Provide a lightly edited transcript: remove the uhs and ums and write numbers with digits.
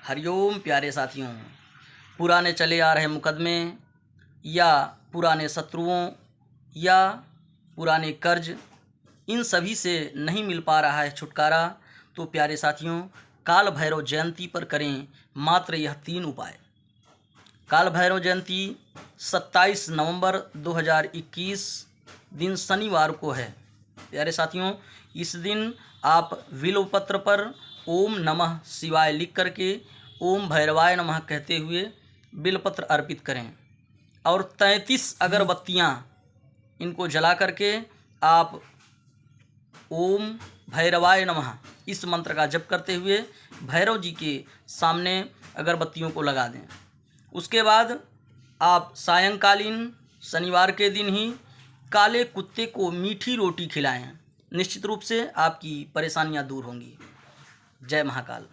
हरिओम प्यारे साथियों, पुराने चले आ रहे मुकदमे या पुराने शत्रुओं या पुराने कर्ज, इन सभी से नहीं मिल पा रहा है छुटकारा, तो प्यारे साथियों काल भैरव जयंती पर करें मात्र यह 3 उपाय। काल भैरव जयंती 27 नवंबर 2021 दिन शनिवार को है। प्यारे साथियों, इस दिन आप बिल्वपत्र पर ओम नमः शिवाय लिख करके ओम भैरवाय नमः कहते हुए बिल्वपत्र अर्पित करें और 33 अगरबत्तियाँ इनको जला करके आप ओम भैरवाय नमः इस मंत्र का जप करते हुए भैरव जी के सामने अगरबत्तियों को लगा दें। उसके बाद आप सायंकालीन शनिवार के दिन ही काले कुत्ते को मीठी रोटी खिलाएं। निश्चित रूप से आपकी परेशानियां दूर होंगी। जय महाकाल।